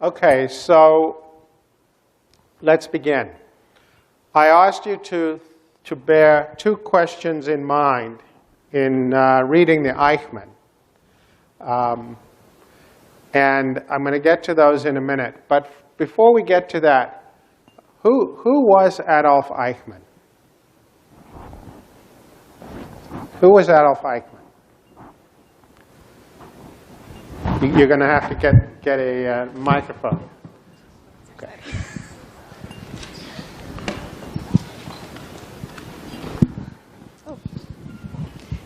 Okay, so let's begin. I asked you to bear two questions in mind in reading the Eichmann. And I'm going to get to those in a minute. But before we get to that, who was Adolf Eichmann? Who was Adolf Eichmann? You're going to have to get a microphone. Okay.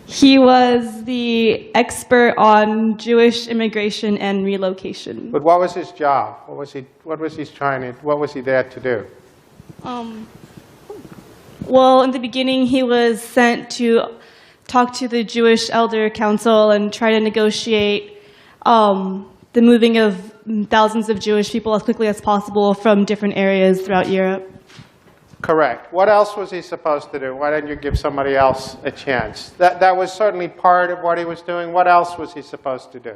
He was the expert on Jewish immigration and relocation. But what was his job? What was he there to do? Well, in the beginning, he was sent to talk to the Jewish Elder Council and try to negotiate the moving of thousands of Jewish people as quickly as possible from different areas throughout Europe. Correct. What else was he supposed to do? Why didn't you give somebody else a chance? That was certainly part of what he was doing. What else was he supposed to do?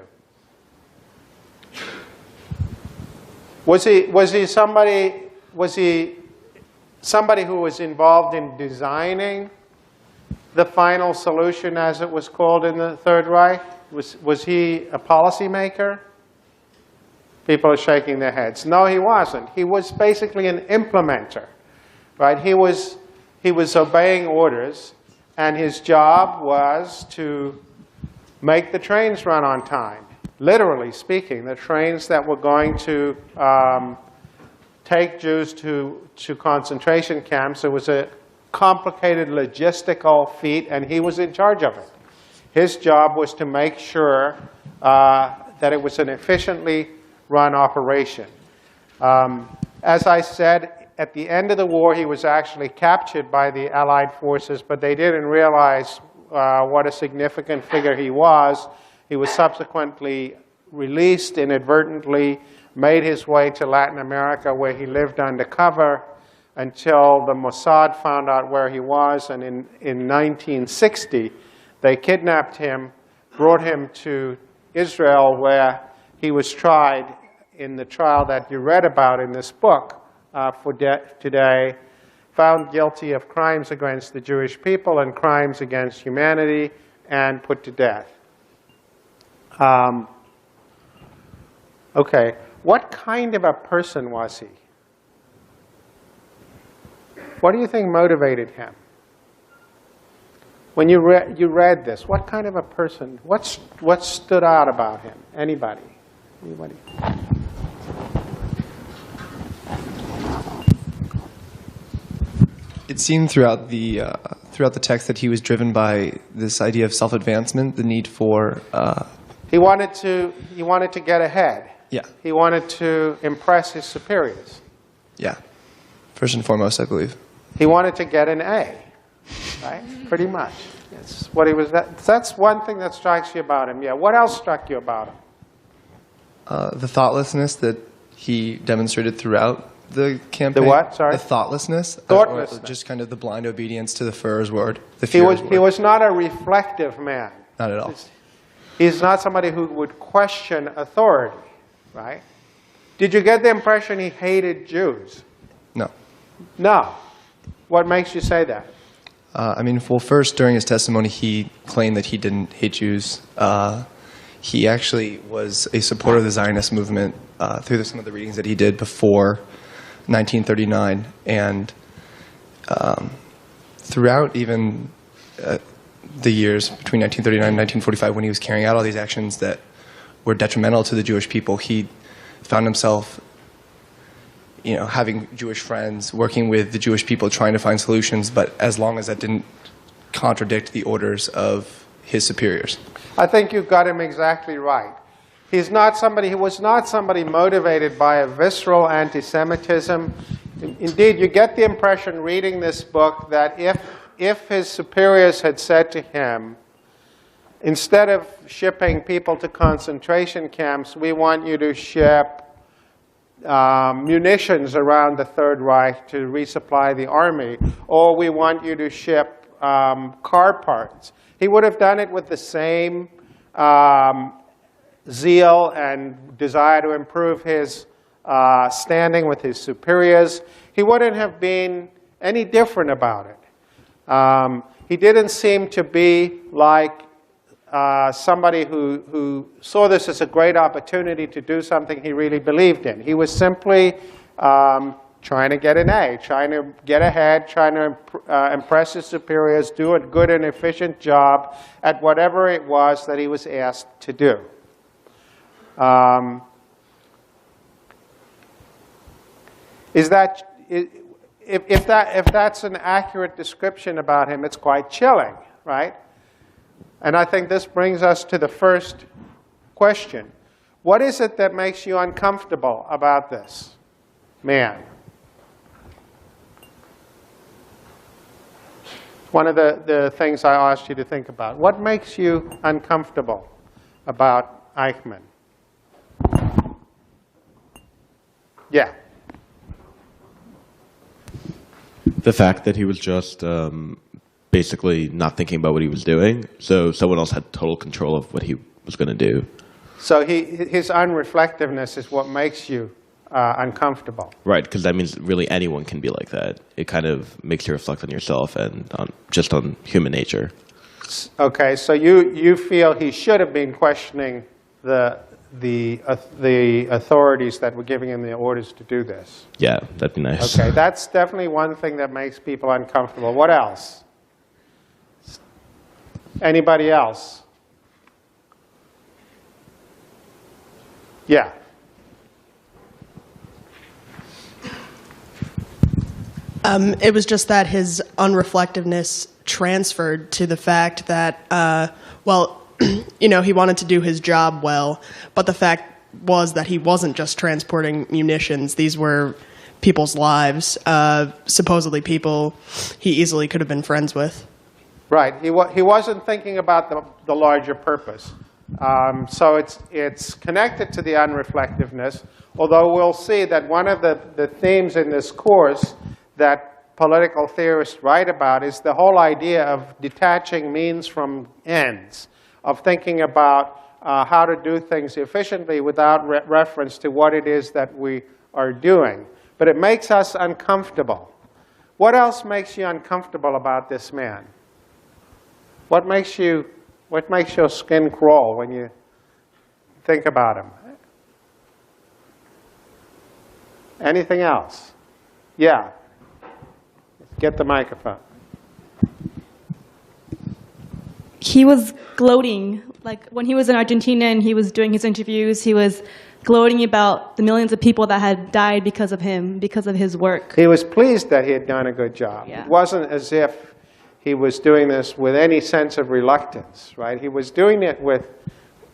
Was he somebody who was involved in designing the final solution, as it was called in the Third Reich? Was he a policymaker? People are shaking their heads. No, he wasn't. He was basically an implementer. Right? He was obeying orders, and his job was to make the trains run on time. Literally speaking, the trains that were going to take Jews to concentration camps. It was a complicated logistical feat, and he was in charge of it. His job was to make sure that it was an efficiently run operation. As I said, at the end of the war, he was actually captured by the Allied forces, but they didn't realize what a significant figure he was. He was subsequently released inadvertently, made his way to Latin America, where he lived undercover until the Mossad found out where he was. And in 1960, they kidnapped him, brought him to Israel, where he was tried in the trial that you read about in this book. Today, found guilty of crimes against the Jewish people and crimes against humanity, and put to death. Okay, what kind of a person was he? What do you think motivated him? When you read this, what kind of a person? What stood out about him? Anybody? Anybody? It seemed throughout the text that he was driven by this idea of self-advancement, the need for. He wanted to get ahead. Yeah. He wanted to impress his superiors. Yeah. First and foremost, I believe. He wanted to get an A, right? Pretty much. That's what he was. That's one thing that strikes you about him. Yeah. What else struck you about him? The thoughtlessness that he demonstrated throughout the campaign. The what? Sorry? The thoughtlessness. Thoughtlessness. Just kind of the blind obedience to the Führer's word. He was not a reflective man. Not at all. He's not somebody who would question authority, right? Did you get the impression he hated Jews? No. No. What makes you say that? I mean, well, first, during his testimony, he claimed that he didn't hate Jews. He actually was a supporter of the Zionist movement through some of the readings that he did before 1939, and throughout even the years between 1939 and 1945, when he was carrying out all these actions that were detrimental to the Jewish people, he found himself, having Jewish friends, working with the Jewish people, trying to find solutions, but as long as that didn't contradict the orders of his superiors. I think you got him exactly right. He was not somebody motivated by a visceral anti-Semitism. Indeed, you get the impression reading this book that if his superiors had said to him, instead of shipping people to concentration camps, we want you to ship munitions around the Third Reich to resupply the army, or we want you to ship car parts. He would have done it with the same zeal and desire to improve his standing with his superiors. He wouldn't have been any different about it. He didn't seem to be like somebody who saw this as a great opportunity to do something he really believed in. He was simply trying to get an A, trying to get ahead, trying to impress his superiors, do a good and efficient job at whatever it was that he was asked to do. If that's an accurate description about him, it's quite chilling, right? And I think this brings us to the first question. What is it that makes you uncomfortable about this man? One of the things I asked you to think about. What makes you uncomfortable about Eichmann? Yeah. The fact that he was just basically not thinking about what he was doing, so someone else had total control of what he was going to do. So his unreflectiveness is what makes you uncomfortable. Right, because that means really anyone can be like that. It kind of makes you reflect on yourself and just on human nature. Okay, so you feel he should have been questioning the authorities that were giving him the orders to do this. Yeah, that'd be nice. Okay, that's definitely one thing that makes people uncomfortable. What else? Anybody else? Yeah. It was just that his unreflectiveness transferred to the fact that, he wanted to do his job well, but the fact was that he wasn't just transporting munitions. These were people's lives, supposedly people he easily could have been friends with. Right. He wasn't thinking about the larger purpose. So it's connected to the unreflectiveness, although we'll see that one of the themes in this course that political theorists write about is the whole idea of detaching means from ends, of thinking about how to do things efficiently without reference to what it is that we are doing. But it makes us uncomfortable. What else makes you uncomfortable about this man? What makes your skin crawl when you think about him? Anything else? Yeah. Get the microphone. He was gloating. Like when he was in Argentina and he was doing his interviews, he was gloating about the millions of people that had died because of him, because of his work. He was pleased that he had done a good job. Yeah. It wasn't as if he was doing this with any sense of reluctance, right? He was doing it with,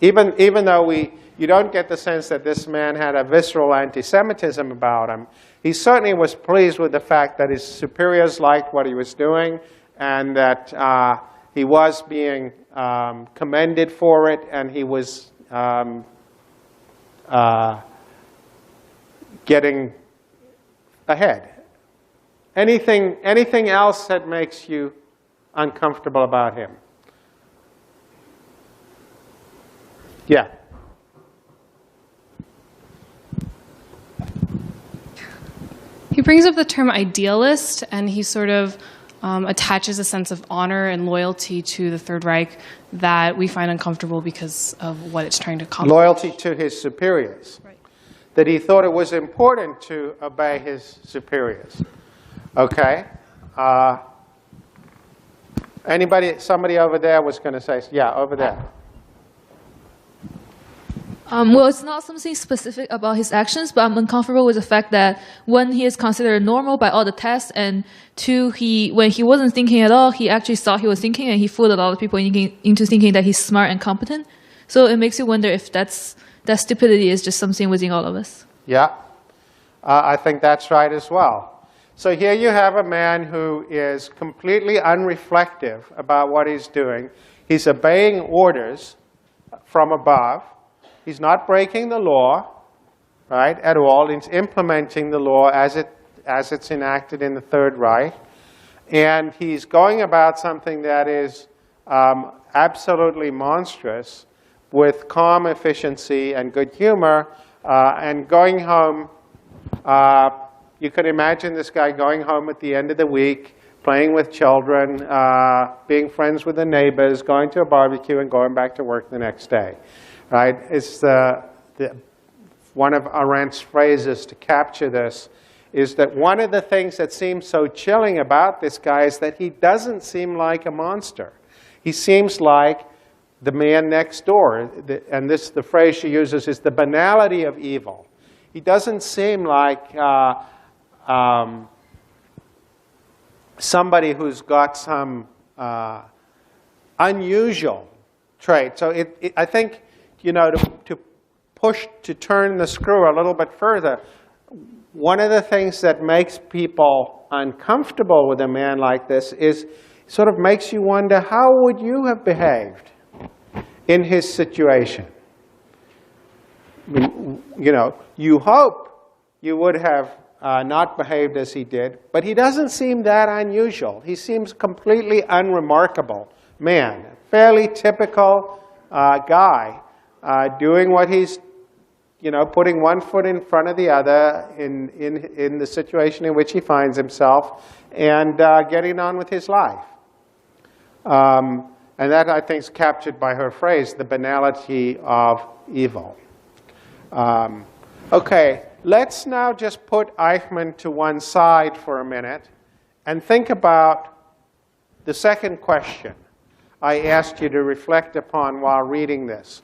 even though you don't get the sense that this man had a visceral anti-Semitism about him, he certainly was pleased with the fact that his superiors liked what he was doing and that he was being commended for it, and he was getting ahead. Anything else that makes you uncomfortable about him? Yeah. He brings up the term idealist, and he sort of attaches a sense of honor and loyalty to the Third Reich that we find uncomfortable because of what it's trying to accomplish. Loyalty to his superiors. Right. That he thought it was important to obey his superiors. Okay? Somebody over there was going to say, yeah, over there. Well, it's not something specific about his actions, but I'm uncomfortable with the fact that one, he is considered normal by all the tests, and two, when he wasn't thinking at all, he actually thought he was thinking, and he fooled a lot of people into thinking that he's smart and competent. So it makes you wonder if that stupidity is just something within all of us. Yeah, I think that's right as well. So here you have a man who is completely unreflective about what he's doing. He's obeying orders from above. He's not breaking the law, right, at all. He's implementing the law as it's enacted in the Third Reich. And he's going about something that is absolutely monstrous with calm efficiency and good humor, and going home You could imagine this guy going home at the end of the week, playing with children, being friends with the neighbors, going to a barbecue, and going back to work the next day. Right? It's one of Arendt's phrases to capture this is that one of the things that seems so chilling about this guy is that he doesn't seem like a monster. He seems like the man next door. And the phrase she uses is the banality of evil. He doesn't seem like somebody who's got some unusual trait. So I think, to turn the screw a little bit further, one of the things that makes people uncomfortable with a man like this is sort of makes you wonder, how would you have behaved in his situation? I mean, you hope you would have not behaved as he did, but he doesn't seem that unusual. He seems completely unremarkable man, fairly typical guy, doing what he's, putting one foot in front of the other in the situation in which he finds himself, and getting on with his life. And that, I think, is captured by her phrase, the banality of evil. Okay, let's now just put Eichmann to one side for a minute and think about the second question I asked you to reflect upon while reading this.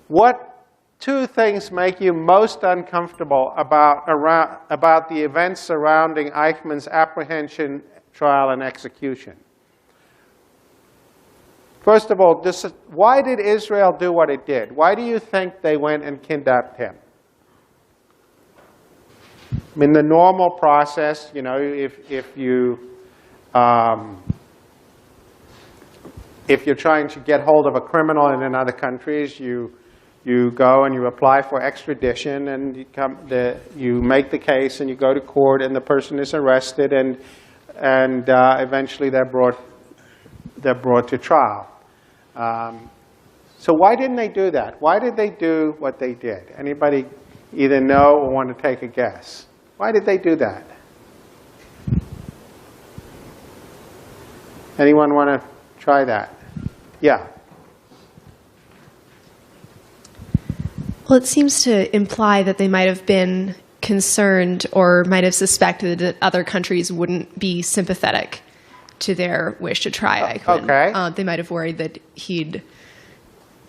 What two things make you most uncomfortable about the events surrounding Eichmann's apprehension, trial, and execution? First of all, why did Israel do what it did? Why do you think they went and kidnapped him? I mean, the normal process, if you're trying to get hold of a criminal in another countries, you go and you apply for extradition, and you make the case, and you go to court, and the person is arrested, and eventually they're brought to trial. So why didn't they do that? Why did they do what they did? Anybody either know or want to take a guess? Why did they do that? Anyone want to try that? Yeah. Well, it seems to imply that they might have been concerned or might have suspected that other countries wouldn't be sympathetic to their wish to try Eichmann. Okay. They might have worried that he'd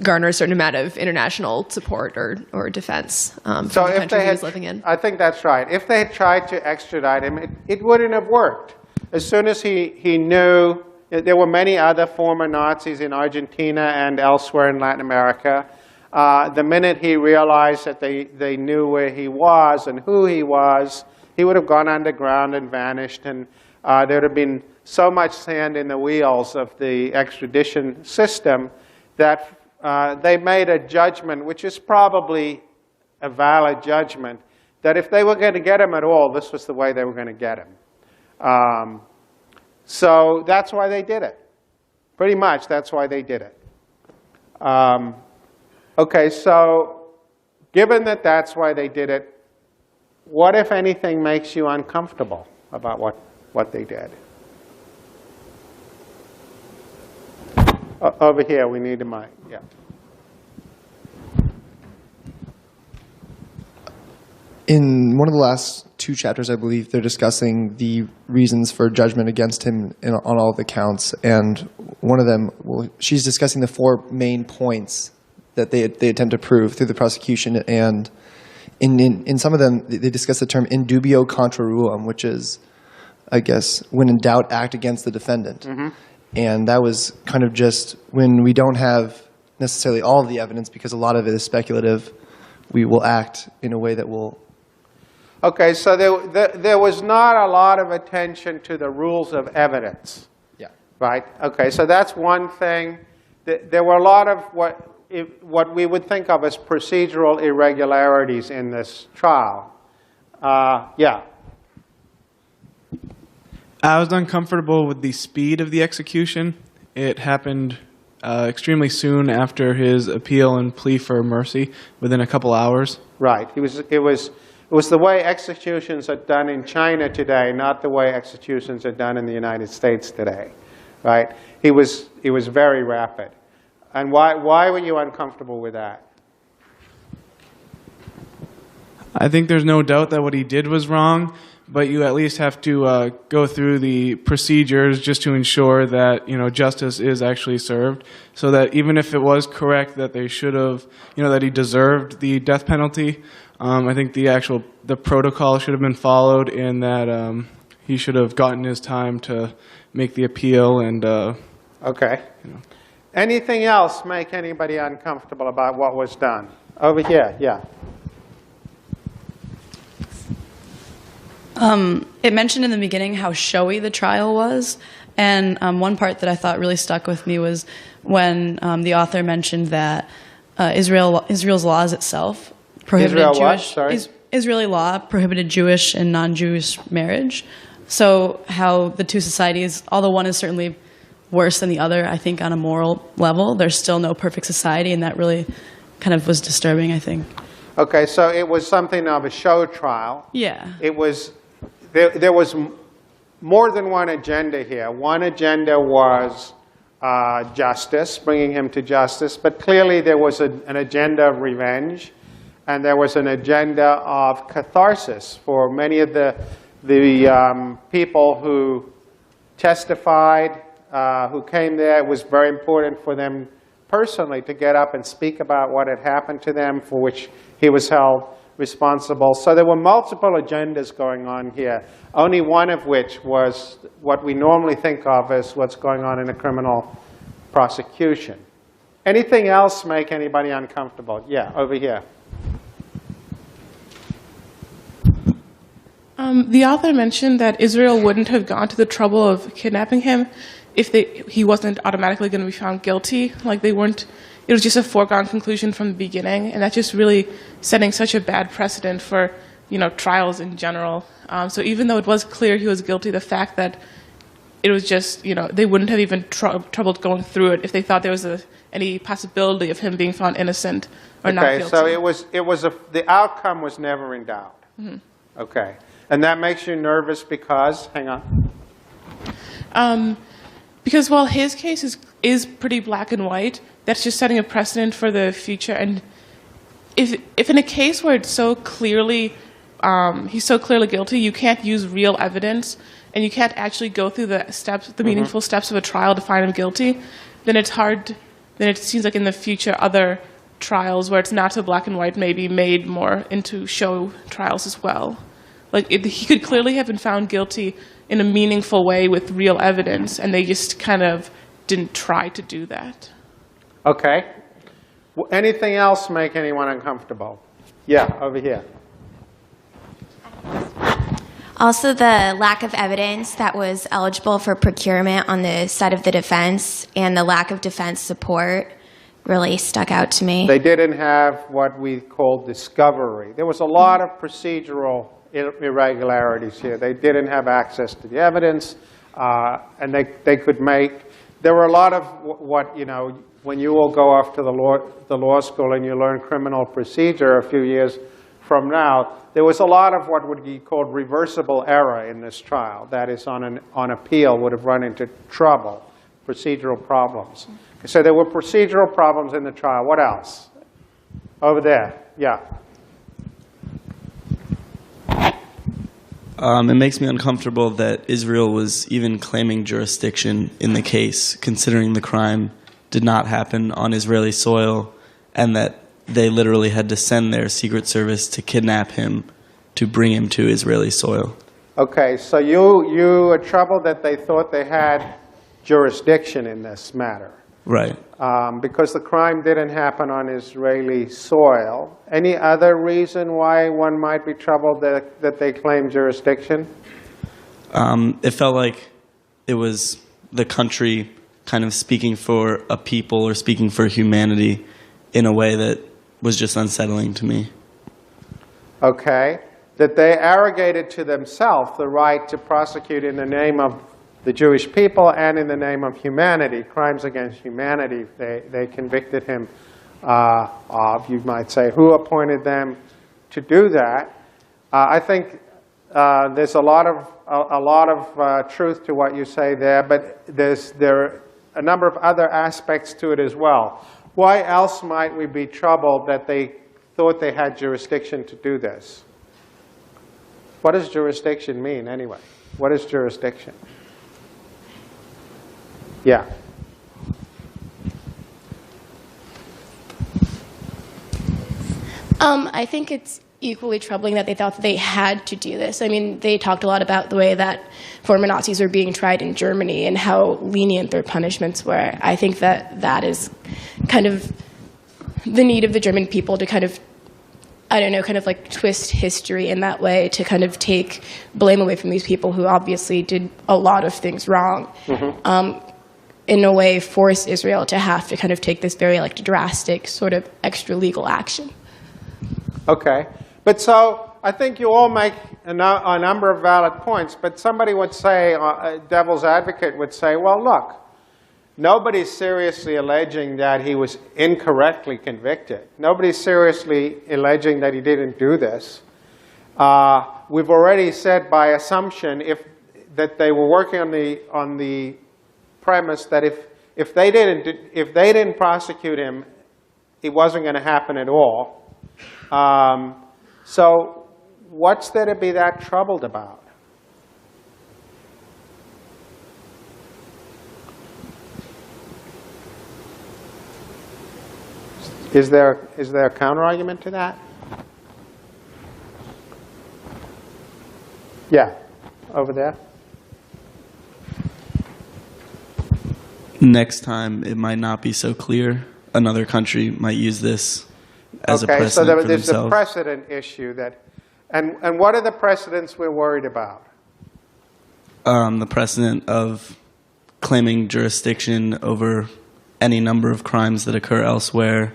garner a certain amount of international support or defense from the country he was living in. I think that's right. If they had tried to extradite him, it wouldn't have worked. As soon as he knew, there were many other former Nazis in Argentina and elsewhere in Latin America. The minute he realized that they knew where he was and who he was, he would have gone underground and vanished, and there would have been so much sand in the wheels of the extradition system that they made a judgment, which is probably a valid judgment, that if they were going to get him at all, this was the way they were going to get him. So that's why they did it. Pretty much, that's why they did it. Okay, so given that that's why they did it, what, if anything, makes you uncomfortable about what they did? Over here, we need a mic. Yeah. In one of the last two chapters, I believe, they're discussing the reasons for judgment against him on all of the counts. And one of them, she's discussing the four main points that they attempt to prove through the prosecution. And in some of them, they discuss the term in dubio contra reuem, which is, I guess, when in doubt, act against the defendant. Mm-hmm. And that was kind of just when we don't have necessarily all of the evidence, because a lot of it is speculative, we will act in a way that will... Okay, so there was not a lot of attention to the rules of evidence. Yeah. Right? Okay, so that's one thing. There were a lot of what we would think of as procedural irregularities in this trial. Yeah. I was uncomfortable with the speed of the execution. It happened extremely soon after his appeal and plea for mercy, within a couple hours. Right. It was It was the way executions are done in China today, not the way executions are done in the United States today, right? He was very rapid. And why were you uncomfortable with that? I think there's no doubt that what he did was wrong, but you at least have to go through the procedures just to ensure that, you know, justice is actually served, so that even if it was correct that they should have, you know, that he deserved the death penalty, I think the protocol should have been followed, in that he should have gotten his time to make the appeal and. Okay. You know. Anything else make anybody uncomfortable about what was done? Over here, yeah. It mentioned in the beginning how showy the trial was, and one part that I thought really stuck with me was when the author mentioned that Israel's laws itself prohibited Israeli law prohibited Jewish and non-Jewish marriage. So how the two societies, although one is certainly worse than the other, I think on a moral level, there's still no perfect society, and that really kind of was disturbing, I think. Okay, so it was something of a show trial. Yeah. It was, there was more than one agenda here. One agenda was justice, bringing him to justice, but clearly there was an agenda of revenge, and there was an agenda of catharsis for many of the people who testified, who came there. It was very important for them personally to get up and speak about what had happened to them, for which he was held responsible. So there were multiple agendas going on here, only one of which was what we normally think of as what's going on in a criminal prosecution. Anything else make anybody uncomfortable? Yeah, over here. The author mentioned that Israel wouldn't have gone to the trouble of kidnapping him if he wasn't automatically going to be found guilty. Like they weren't, it was just a foregone conclusion from the beginning, and that's just really setting such a bad precedent for, you know, trials in general. So even though it was clear he was guilty, the fact that it was just, you know, they wouldn't have even troubled going through it if they thought there was any possibility of him being found innocent or not guilty. Okay, so the outcome was never in doubt. Mm-hmm. Okay. And that makes you nervous because, hang on. Because while his case is pretty black and white, that's just setting a precedent for the future. And if in a case where it's so clearly, he's so clearly guilty, you can't use real evidence, and you can't actually go through the steps, the meaningful steps of a trial to find him guilty, then it's hard. Then it seems like in the future, other trials where it's not so black and white may be made more into show trials as well. Like, he could clearly have been found guilty in a meaningful way with real evidence, and they just kind of didn't try to do that. Okay. Anything else make anyone uncomfortable? Yeah, over here. Also, the lack of evidence that was eligible for procurement on the side of the defense and the lack of defense support really stuck out to me. They didn't have what we call discovery. There was a lot of procedural irregularities here. They didn't have access to the evidence, and they could make. There were a lot of what, you know, when you will go off to the law school and you learn criminal procedure a few years from now, there was a lot of what would be called reversible error in this trial. That is, on appeal, would have run into trouble, procedural problems. So there were procedural problems in the trial. What else? Over there, yeah. It makes me uncomfortable that Israel was even claiming jurisdiction in the case, considering the crime did not happen on Israeli soil, and that they literally had to send their Secret Service to kidnap him to bring him to Israeli soil. Okay, so you are troubled that they thought they had jurisdiction in this matter. Right. Because the crime didn't happen on Israeli soil. Any other reason why one might be troubled that they claim jurisdiction? It felt like it was the country kind of speaking for a people or speaking for humanity in a way that was just unsettling to me. Okay. That they arrogated to themselves the right to prosecute in the name of the Jewish people and in the name of humanity, crimes against humanity. They convicted him of, you might say, who appointed them to do that? I think there's a lot of truth to what you say there, but there are a number of other aspects to it as well. Why else might we be troubled that they thought they had jurisdiction to do this? What does jurisdiction mean anyway? What is jurisdiction? Yeah. I think it's equally troubling that they thought that they had to do this. I mean, they talked a lot about the way that former Nazis were being tried in Germany and how lenient their punishments were. I think that that is kind of the need of the German people to kind of, I don't know, kind of like twist history in that way to kind of take blame away from these people who obviously did a lot of things wrong. Mm-hmm. In a way, force Israel to have to kind of take this very like drastic sort of extra legal action. Okay. But so I think you all make a number of valid points, but somebody would say, a devil's advocate would say, well, look, nobody's seriously alleging that he was incorrectly convicted. Nobody's seriously alleging that he didn't do this. We've already said by assumption that they were working on the premise that if they didn't prosecute him, it wasn't going to happen at all. So what's there to be that troubled about? Is there a counter-argument to that? Yeah, over there. Next time, it might not be so clear. Another country might use this as a precedent so for there's themselves. a precedent issue and what are the precedents we're worried about? The precedent of claiming jurisdiction over any number of crimes that occur elsewhere,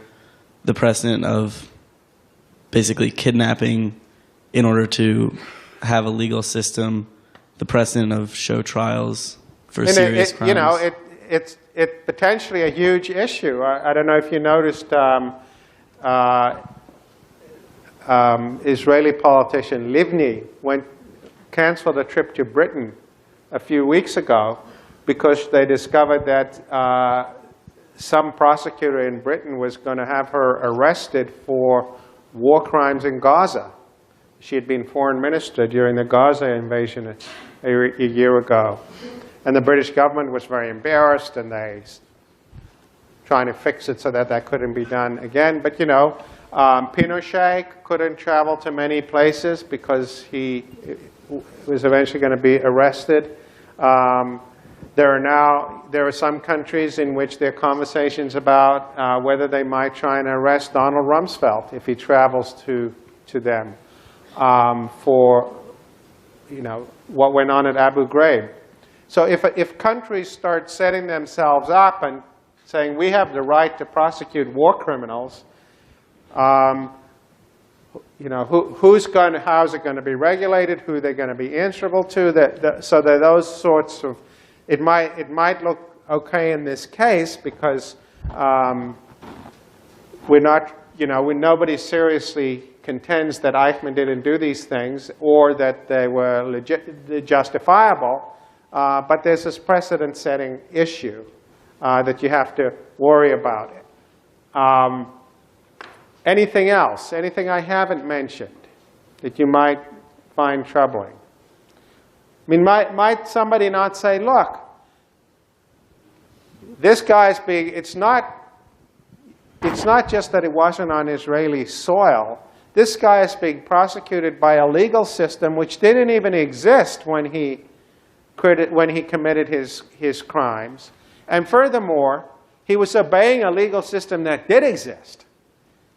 the precedent of basically kidnapping in order to have a legal system, the precedent of show trials for serious crimes. You know, it's potentially a huge issue. I don't know if you noticed. Israeli politician Livni canceled a trip to Britain a few weeks ago because they discovered that some prosecutor in Britain was going to have her arrested for war crimes in Gaza. She had been foreign minister during the Gaza invasion a year ago. And the British government was very embarrassed, and they trying to fix it so that that couldn't be done again. But, you know, Pinochet couldn't travel to many places because he was eventually going to be arrested. There are some countries in which there are conversations about whether they might try and arrest Donald Rumsfeld if he travels to them for, you know, what went on at Abu Ghraib. So if countries start setting themselves up and saying we have the right to prosecute war criminals, you know, how's it going to be regulated? Who they're going to be answerable to? So that those sorts of, it might look okay in this case because we're not, you know, nobody seriously contends that Eichmann didn't do these things or that they were justifiable. But there's this precedent-setting issue that you have to worry about. Anything else? Anything I haven't mentioned that you might find troubling? I mean, might somebody not say, look, this guy's being, it's not just that it wasn't on Israeli soil. This guy is being prosecuted by a legal system which didn't even exist when he committed his crimes. And furthermore, he was obeying a legal system that did exist.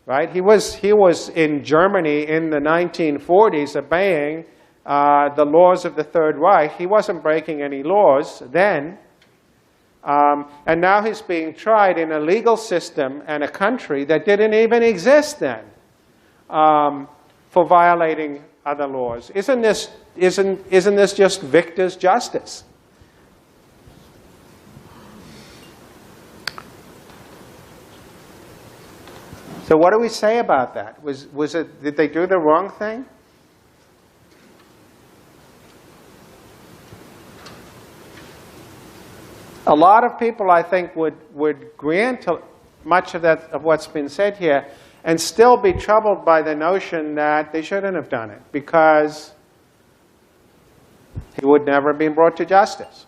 Right? He was in Germany in the 1940s obeying the laws of the Third Reich. He wasn't breaking any laws then. And now he's being tried in a legal system and a country that didn't even exist then for violating other laws. Isn't this just victor's justice? So what do we say about that? Did they do the wrong thing? A lot of people, I think, would grant to much of what's been said here and still be troubled by the notion that they shouldn't have done it because he would never have been brought to justice.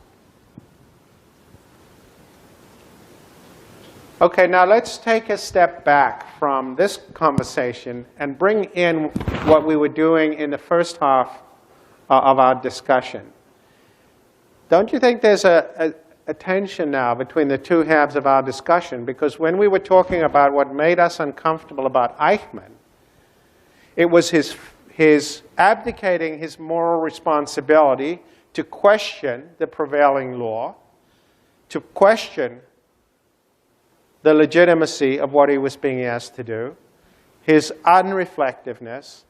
Okay, now let's take a step back from this conversation and bring in what we were doing in the first half of our discussion. Don't you think there's a tension now between the two halves of our discussion? Because when we were talking about what made us uncomfortable about Eichmann, it was his abdicating his moral responsibility to question the prevailing law, to question the legitimacy of what he was being asked to do, his unreflectiveness,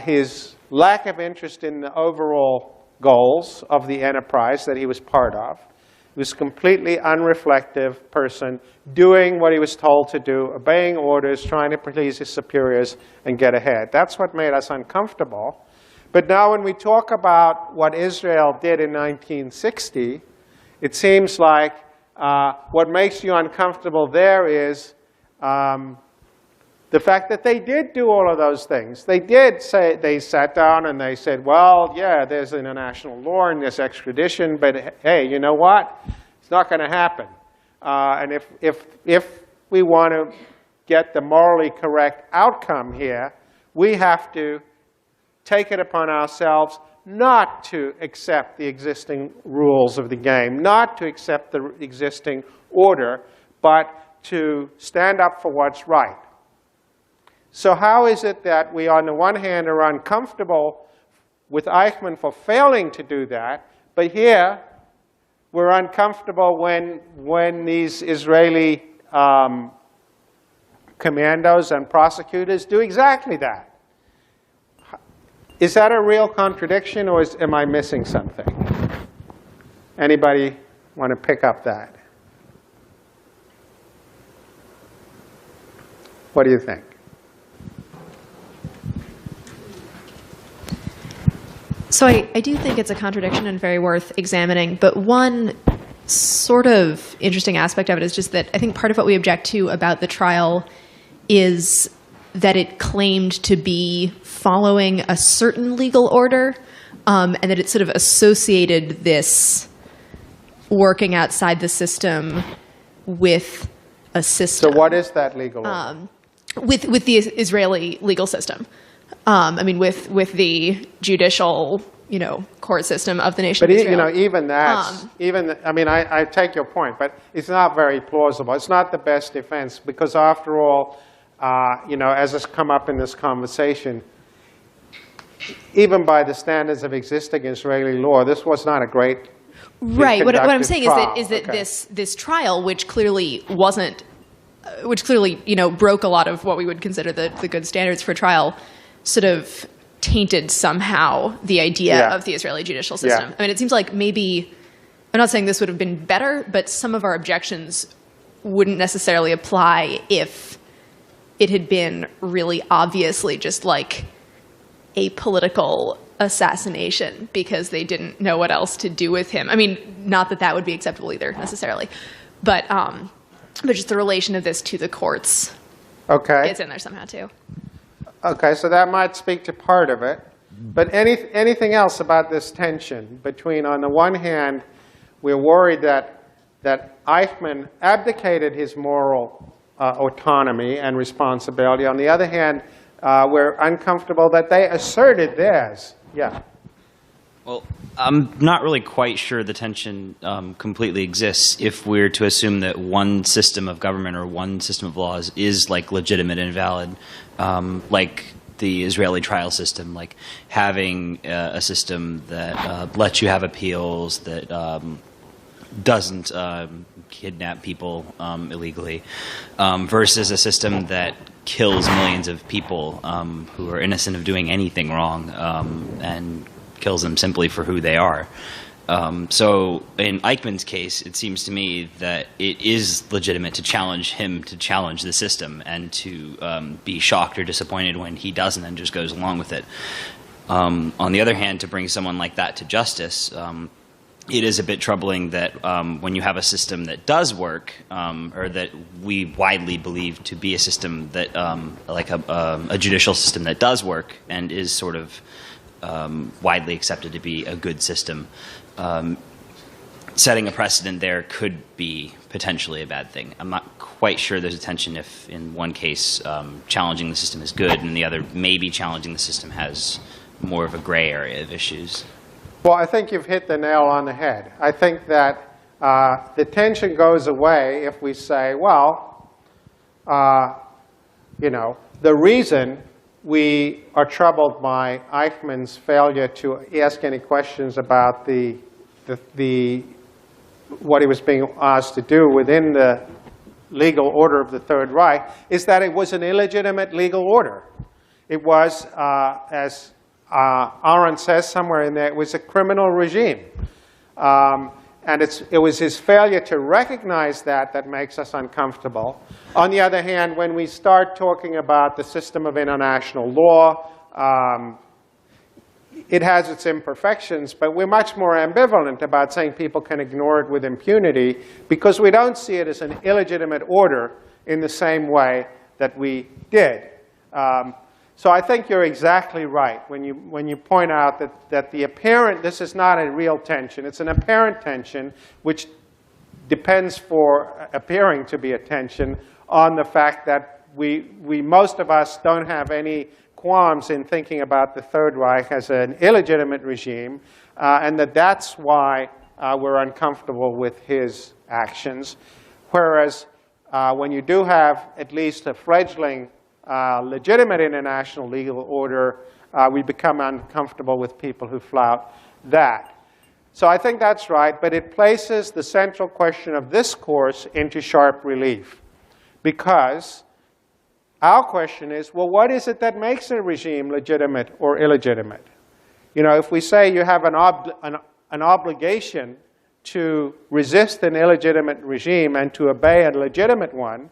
his lack of interest in the overall goals of the enterprise that he was part of. He was a completely unreflective person, doing what he was told to do, obeying orders, trying to please his superiors and get ahead. That's what made us uncomfortable. But now when we talk about what Israel did in 1960, it seems like what makes you uncomfortable there is the fact that they did do all of those things. They did say, they sat down and they said, well, yeah, there's international law and there's extradition, but hey, you know what? It's not going to happen. And if we want to get the morally correct outcome here, we have to take it upon ourselves not to accept the existing rules of the game, not to accept the existing order, but to stand up for what's right. So how is it that we, on the one hand, are uncomfortable with Eichmann for failing to do that, but here we're uncomfortable when these Israeli commandos and prosecutors do exactly that? Is that a real contradiction, or am I missing something? Anybody want to pick up that? What do you think? So I do think it's a contradiction and very worth examining, but one sort of interesting aspect of it is just that I think part of what we object to about the trial is that it claimed to be following a certain legal order, and that it sort of associated this working outside the system with a system. So what is that legal order? With the Israeli legal system. I mean, with the judicial, court system of the nation but of Israel. Even that, I mean, I take your point, but it's not very plausible. It's not the best defense because, after all, as has come up in this conversation, even by the standards of existing Israeli law, this was not a great. Right. What I'm saying trial. is that this trial, which clearly wasn't, broke a lot of what we would consider the good standards for trial, sort of tainted somehow the idea of the Israeli judicial system. I mean, it seems like maybe, I'm not saying this would have been better, but some of our objections wouldn't necessarily apply if it had been really obviously just like a political assassination because they didn't know what else to do with him. I mean, not that would be acceptable either necessarily, but just the relation of this to the courts gets in there somehow too. Okay, so that might speak to part of it. But anything else about this tension between, on the one hand, we're worried that Eichmann abdicated his moral autonomy and responsibility. On the other hand, we're uncomfortable that they asserted theirs. Yeah. Well, I'm not really quite sure the tension completely exists if we're to assume that one system of government or one system of laws is like legitimate and valid, like the Israeli trial system, like having a system that lets you have appeals, that doesn't kidnap people illegally, versus a system that kills millions of people who are innocent of doing anything wrong and kills them simply for who they are. So in Eichmann's case, it seems to me that it is legitimate to challenge him, to challenge the system, and to be shocked or disappointed when he doesn't and just goes along with it. On the other hand, to bring someone like that to justice, it is a bit troubling that when you have a system that does work, or that we widely believe to be a system that, like a judicial system that does work and is sort of widely accepted to be a good system, setting a precedent there could be potentially a bad thing. I'm not quite sure there's a tension if in one case challenging the system is good and the other maybe challenging the system has more of a gray area of issues. Well, I think you've hit the nail on the head. I think that the tension goes away if we say, well, you know, the reason we are troubled by Eichmann's failure to ask any questions about what he was being asked to do within the legal order of the Third Reich is that it was an illegitimate legal order. It was, as Arendt says somewhere in there, it was a criminal regime. And it was his failure to recognize that that makes us uncomfortable. On the other hand, when we start talking about the system of international law, it has its imperfections, but we're much more ambivalent about saying people can ignore it with impunity because we don't see it as an illegitimate order in the same way that we did. So I think you're exactly right when you point out that the apparent, this is not a real tension, it's an apparent tension which depends for appearing to be a tension on the fact that most of us don't have any qualms in thinking about the Third Reich as an illegitimate regime, and that's why we're uncomfortable with his actions. Whereas when you do have at least a fledgling legitimate international legal order, we become uncomfortable with people who flout that. So I think that's right, but it places the central question of this course into sharp relief. Because our question is, well, what is it that makes a regime legitimate or illegitimate? You know, if we say you have an obligation to resist an illegitimate regime and to obey a legitimate one,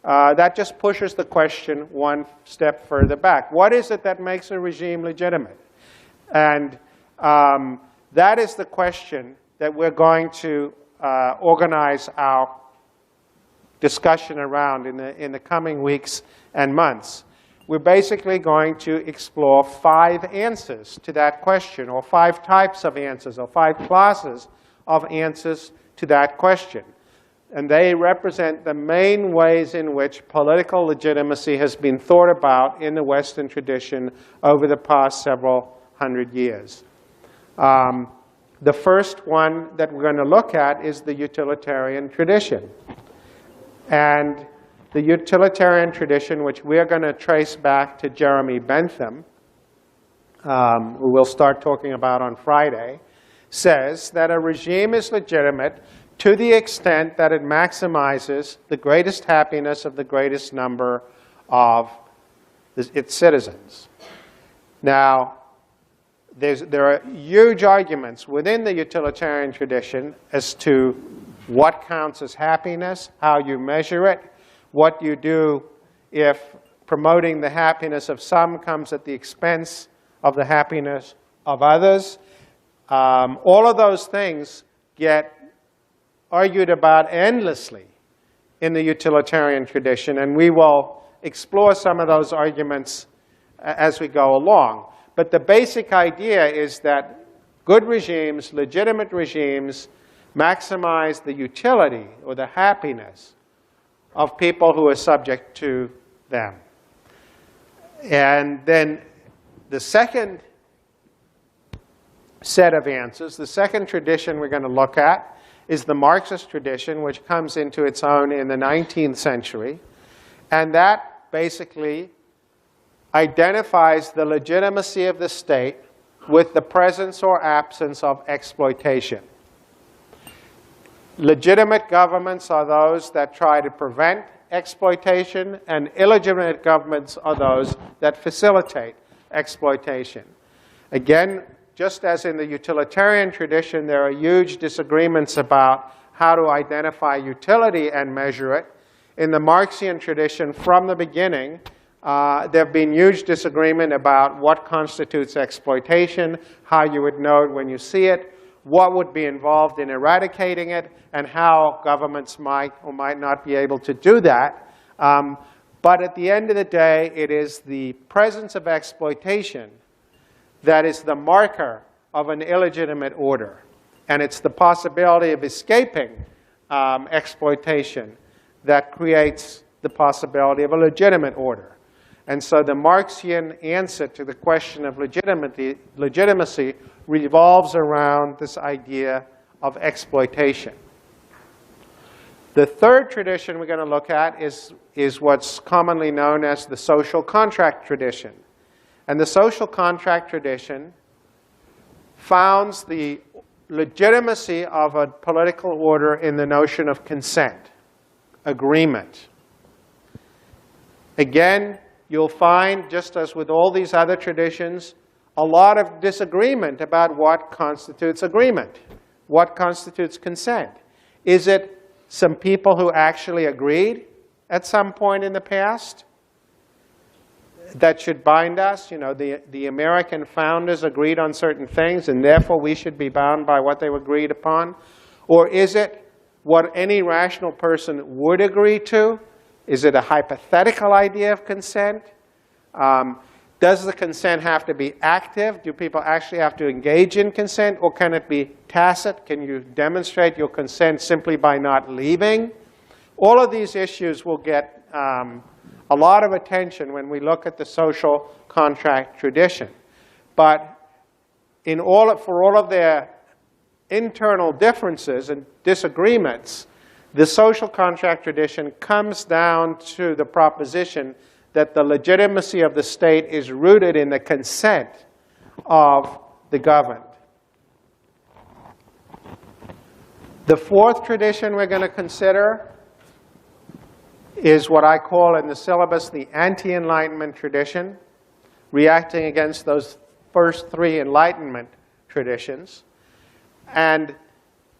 that just pushes the question one step further back. What is it that makes a regime legitimate? And that is the question that we're going to organize our discussion around in the coming weeks and months. We're basically going to explore 5 answers to that question, or 5 types of answers, or 5 classes of answers to that question. And they represent the main ways in which political legitimacy has been thought about in the Western tradition over the past several hundred years. The first one that we're going to look at is the Utilitarian Tradition. And the Utilitarian Tradition, which we're going to trace back to Jeremy Bentham, who we'll start talking about on Friday, says that a regime is legitimate to the extent that it maximizes the greatest happiness of the greatest number of its citizens. Now, there are huge arguments within the Utilitarian Tradition as to what counts as happiness, how you measure it, what you do if promoting the happiness of some comes at the expense of the happiness of others. All of those things get argued about endlessly in the Utilitarian Tradition, and we will explore some of those arguments as we go along. But the basic idea is that good regimes, legitimate regimes, maximize the utility or the happiness of people who are subject to them. And then the second set of answers, the second tradition we're going to look at is the Marxist tradition, which comes into its own in the 19th century. And that basically identifies the legitimacy of the state with the presence or absence of exploitation. Legitimate governments are those that try to prevent exploitation, and illegitimate governments are those that facilitate exploitation. Again, just as in the Utilitarian Tradition, there are huge disagreements about how to identify utility and measure it. In the Marxian tradition, from the beginning, there have been huge disagreement about what constitutes exploitation, how you would know it when you see it, what would be involved in eradicating it, and how governments might or might not be able to do that. But at the end of the day, it is the presence of exploitation that is the marker of an illegitimate order. And it's the possibility of escaping exploitation that creates the possibility of a legitimate order. And so the Marxian answer to the question of legitimacy revolves around this idea of exploitation. The third tradition we're going to look at is what's commonly known as the social contract tradition. And the social contract tradition founds the legitimacy of a political order in the notion of consent, agreement. Again, you'll find, just as with all these other traditions, a lot of disagreement about what constitutes agreement, what constitutes consent. Is it some people who actually agreed at some point in the past that should bind us? You know, the American founders agreed on certain things, and therefore we should be bound by what they agreed upon? Or is it what any rational person would agree to? Is it a hypothetical idea of consent? Does the consent have to be active? Do people actually have to engage in consent? Or can it be tacit? Can you demonstrate your consent simply by not leaving? All of these issues will get a lot of attention when we look at the social contract tradition. But for all of their internal differences and disagreements, the social contract tradition comes down to the proposition that the legitimacy of the state is rooted in the consent of the governed. The fourth tradition we're going to consider is what I call in the syllabus the Anti-Enlightenment Tradition, reacting against those first three Enlightenment traditions. And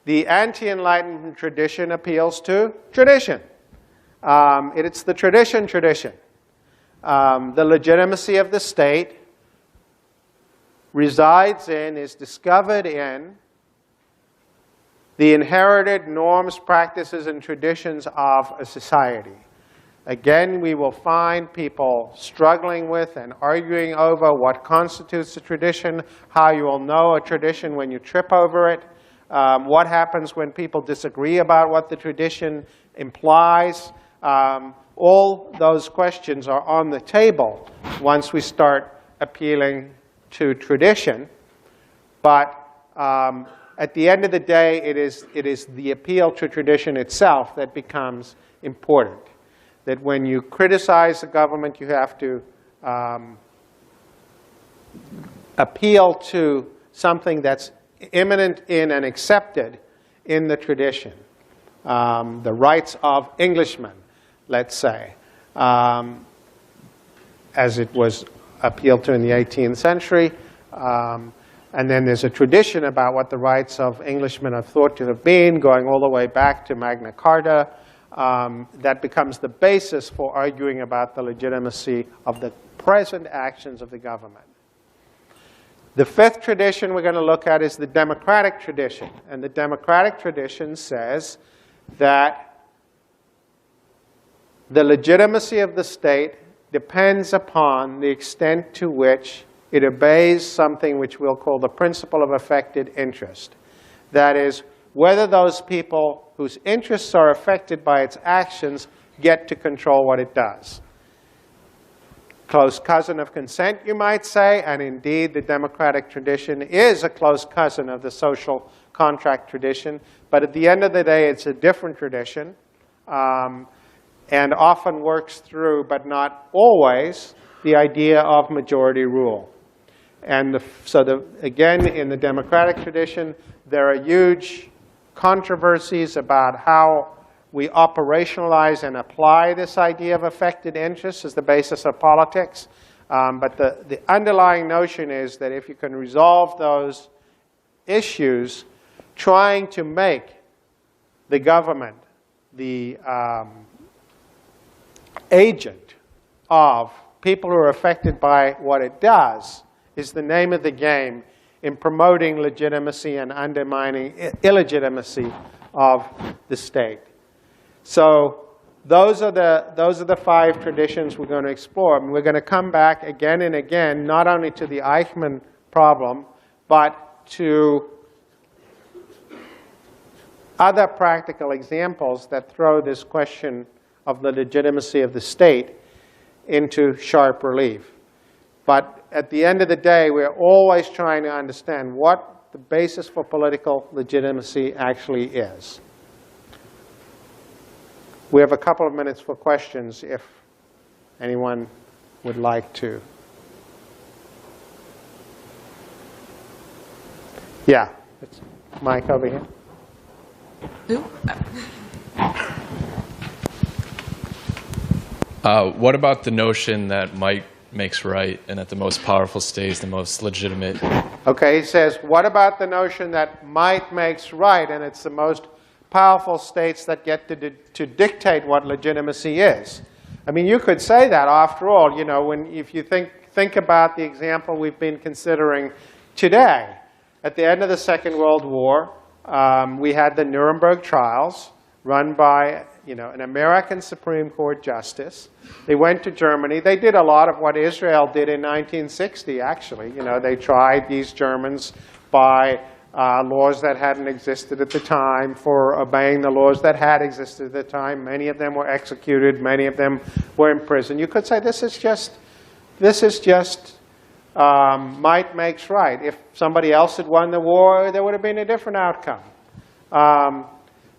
the Anti-Enlightenment Tradition appeals to tradition. It's the tradition. The legitimacy of the state resides in, is discovered in, the inherited norms, practices, and traditions of a society. Again, we will find people struggling with and arguing over what constitutes a tradition, how you will know a tradition when you trip over it, what happens when people disagree about what the tradition implies. All those questions are on the table once we start appealing to tradition. But at the end of the day, it is the appeal to tradition itself that becomes important. That when you criticize the government, you have to appeal to something that's immanent in and accepted in the tradition. The rights of Englishmen, let's say, as it was appealed to in the 18th century. And then there's a tradition about what the rights of Englishmen are thought to have been, going all the way back to Magna Carta. That becomes the basis for arguing about the legitimacy of the present actions of the government. The fifth tradition we're going to look at is the democratic tradition. And the democratic tradition says that the legitimacy of the state depends upon the extent to which it obeys something which we'll call the principle of affected interest. That is, whether those people whose interests are affected by its actions get to control what it does. Close cousin of consent, you might say, and indeed the democratic tradition is a close cousin of the social contract tradition. But at the end of the day, it's a different tradition and often works through, but not always, the idea of majority rule. And again, in the democratic tradition, there are huge controversies about how we operationalize and apply this idea of affected interest as the basis of politics. But the underlying notion is that if you can resolve those issues, trying to make the government the agent of people who are affected by what it does is the name of the game in promoting legitimacy and undermining illegitimacy of the state. So those are the 5 traditions we're going to explore. And we're going to come back again and again, not only to the Eichmann problem, but to other practical examples that throw this question of the legitimacy of the state into sharp relief. But at the end of the day, we're always trying to understand what the basis for political legitimacy actually is. We have a couple of minutes for questions if anyone would like to. Yeah, it's Mike over here. What about the notion that might makes right and that the most powerful state is the most legitimate? Okay, he says, what about the notion that might makes right and it's the most powerful states that get to dictate what legitimacy is? I mean, you could say that after all, you know, if you think about the example we've been considering today. At the end of the Second World War, we had the Nuremberg Trials run by, you know, an American Supreme Court justice. They went to Germany. They did a lot of what Israel did in 1960, actually. You know, they tried these Germans by laws that hadn't existed at the time for obeying the laws that had existed at the time. Many of them were executed. Many of them were in prison. You could say this is just might makes right. If somebody else had won the war, there would have been a different outcome.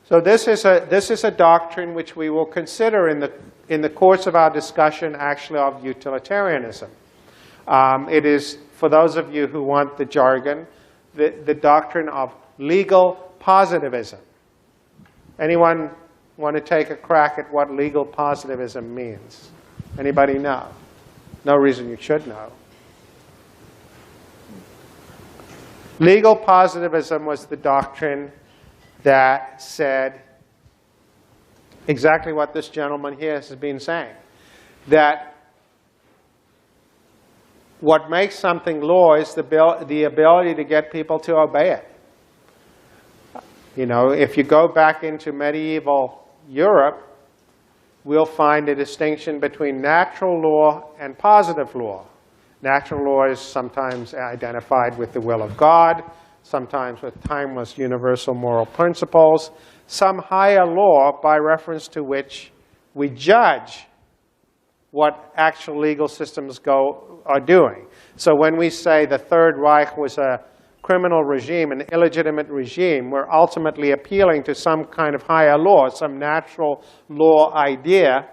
So this is a doctrine which we will consider in the course of our discussion, actually, of utilitarianism. It is, for those of you who want the jargon, the doctrine of legal positivism. Anyone want to take a crack at what legal positivism means? Anybody know? No reason you should know. Legal positivism was the doctrine that said exactly what this gentleman here has been saying, that what makes something law is the ability to get people to obey it. You know, if you go back into medieval Europe, we'll find a distinction between natural law and positive law. Natural law is sometimes identified with the will of God, sometimes with timeless universal moral principles, some higher law by reference to which we judge what actual legal systems are doing. So when we say the Third Reich was a criminal regime, an illegitimate regime, we're ultimately appealing to some kind of higher law, some natural law idea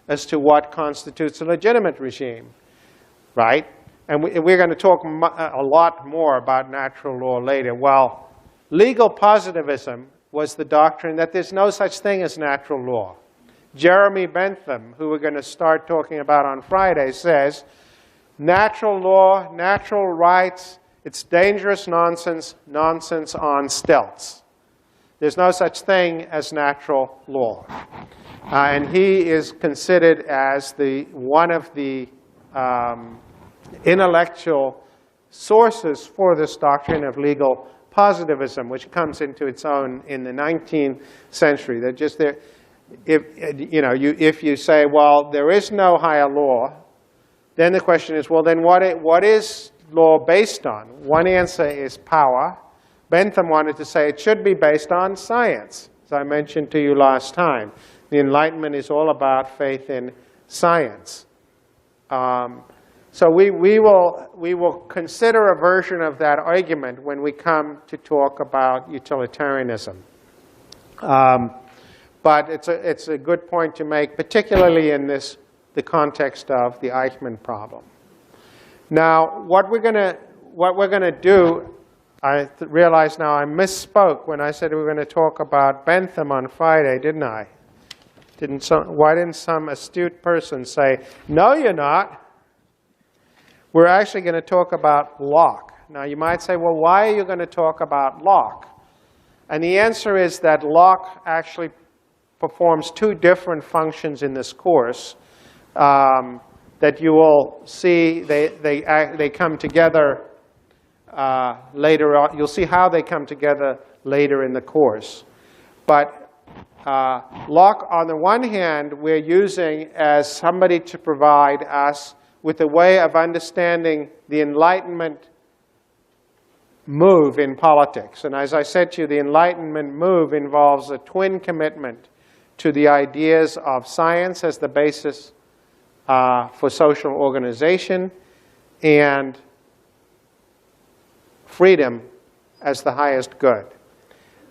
as to what constitutes a legitimate regime, right? And we're going to talk a lot more about natural law later. Well, legal positivism was the doctrine that there's no such thing as natural law. Jeremy Bentham, who we're going to start talking about on Friday, says, natural law, natural rights, it's dangerous nonsense, nonsense on stilts. There's no such thing as natural law. And he is considered as one of the intellectual sources for this doctrine of legal positivism, which comes into its own in the 19th century. They're just there. If you say, well, there is no higher law, then the question is, well, then what is law based on? One answer is power. Bentham wanted to say it should be based on science, as I mentioned to you last time. The Enlightenment is all about faith in science. So we will consider a version of that argument when we come to talk about utilitarianism. But it's a good point to make, particularly in the context of the Eichmann problem. Now, what we're gonna do, I realize now I misspoke when I said we were going to talk about Bentham on Friday, didn't I? Why didn't some astute person say, no, you're not? We're actually going to talk about Locke. Now, you might say, well, why are you going to talk about Locke? And the answer is that Locke actually performs two different functions in this course that you will see they come together later on. You'll see how they come together later in the course. But Locke, on the one hand, we're using as somebody to provide us with a way of understanding the Enlightenment move in politics. And as I said to you, the Enlightenment move involves a twin commitment to the ideas of science as the basis for social organization and freedom as the highest good.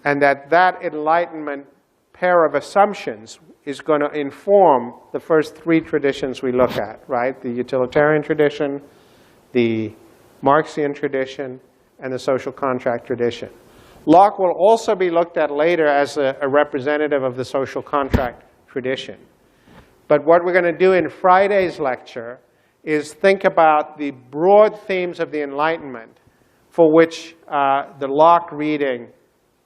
And that Enlightenment pair of assumptions is going to inform the first three traditions we look at, right? The Utilitarian Tradition, the Marxian Tradition, and the Social Contract Tradition. Locke will also be looked at later as a representative of the Social Contract Tradition. But what we're going to do in Friday's lecture is think about the broad themes of the Enlightenment for which the Locke reading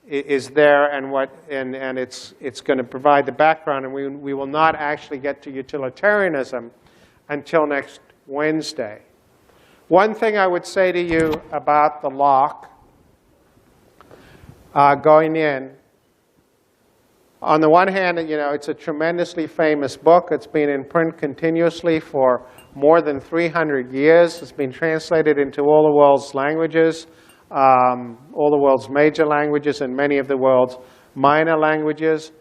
is there, and it's going to provide the background, and we will not actually get to utilitarianism until next Wednesday. One thing I would say to you about the Locke going in, on the one hand, it's a tremendously famous book. It's been in print continuously for more than 300 years. It's been translated into all the world's languages. All the world's major languages and many of the world's minor languages.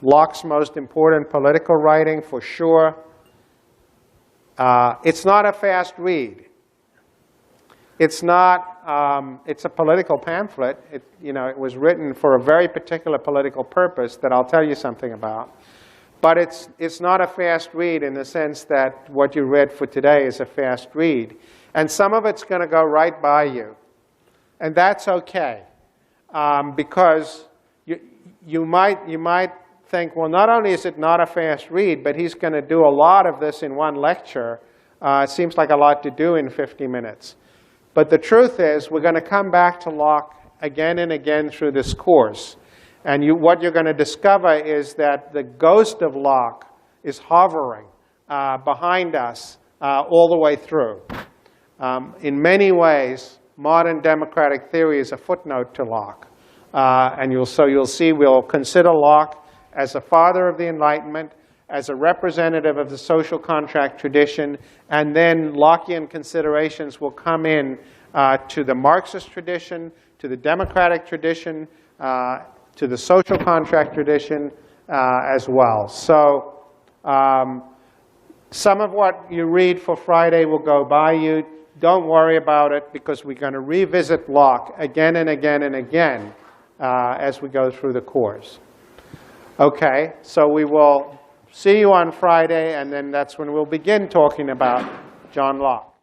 Locke's most important political writing, for sure. It's not a fast read. It's not. It's a political pamphlet. It was written for a very particular political purpose that I'll tell you something about. But it's not a fast read in the sense that what you read for today is a fast read. And some of it's going to go right by you. And that's okay. Because you might think, well, not only is it not a fast read, but he's going to do a lot of this in one lecture. It seems like a lot to do in 50 minutes. But the truth is, we're going to come back to Locke again and again through this course. And what you're going to discover is that the ghost of Locke is hovering behind us all the way through. In many ways, modern democratic theory is a footnote to Locke. And you'll see we'll consider Locke as a father of the Enlightenment, as a representative of the social contract tradition, and then Lockean considerations will come in to the Marxist tradition, to the democratic tradition, to the social contract tradition as well. So some of what you read for Friday will go by you. Don't worry about it, because we're going to revisit Locke again and again and again as we go through the course. Okay, so we will see you on Friday, and then that's when we'll begin talking about John Locke.